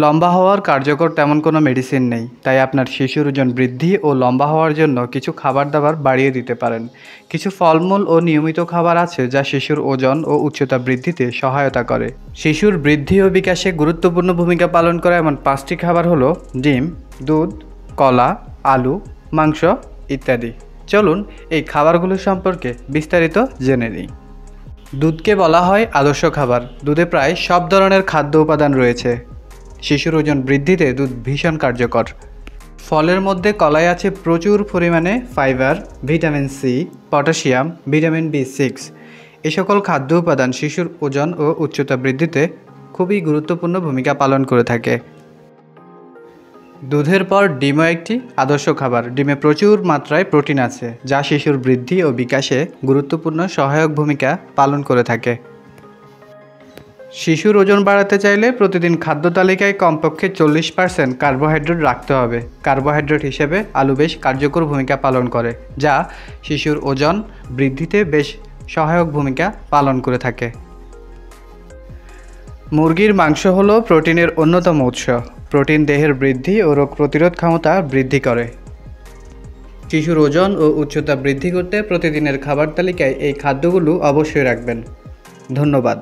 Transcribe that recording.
লম্বা হওয়ার কার্যকর তেমন কোনো মেডিসিন নেই, তাই আপনার শিশুর ওজন বৃদ্ধি ও লম্বা হওয়ার জন্য কিছু খাবার দাবার বাড়িয়ে দিতে পারেন। কিছু ফলমূল ও নিয়মিত খাবার আছে যা শিশুর ওজন ও উচ্চতা বৃদ্ধিতে সহায়তা করে। শিশুর বৃদ্ধি ও বিকাশে গুরুত্বপূর্ণ ভূমিকা পালন করা এমন 5টি খাবার হলো ডিম, দুধ, কলা, আলু, মাংস ইত্যাদি। চলুন এই খাবারগুলো সম্পর্কে বিস্তারিত জেনে নিই। দুধকে বলা হয় আদর্শ খাবার। দুধে প্রায় সব ধরনের খাদ্য উপাদান রয়েছে। শিশুর ওজন বৃদ্ধিতে দুধ ভীষণ কার্যকর। ফলের মধ্যে কলায় আছে প্রচুর পরিমাণে fibre, vitamin C, potassium, vitamin বি6। এ সকল খাদ্য উপাদান শিশুর ওজন ও উচ্চতা বৃদ্ধিতে খুবই গুরুত্বপূর্ণ ভূমিকা পালন করে থাকে। দুধের পর ডিমও একটি আদর্শ খাবার। ডিমে প্রচুর মাত্রায় প্রোটিন আছে যা শিশুর বৃদ্ধি ও বিকাশে গুরুত্বপূর্ণ সহায়ক ভূমিকা পালন করে থাকে। শিশুর ওজন বাড়াতে চাইলে প্রতিদিন খাদ্য তালিকায় কমপক্ষে 40% কার্বোহাইড্রেট রাখতে হবে। কার্বোহাইড্রেট হিসেবে আলু বেশ কার্যকর ভূমিকা পালন করে, যা শিশুর ওজন বৃদ্ধিতে বেশ সহায়ক ভূমিকা পালন করে থাকে। মুরগির মাংস হলো প্রোটিনের অন্যতম উৎস। প্রোটিন দেহের বৃদ্ধি ও রোগ প্রতিরোধ ক্ষমতা বৃদ্ধি করে। শিশুর ওজন ও উচ্চতা বৃদ্ধি করতে প্রতিদিনের খাবার তালিকায় এই খাদ্যগুলো অবশ্যই রাখবেন। ধন্যবাদ।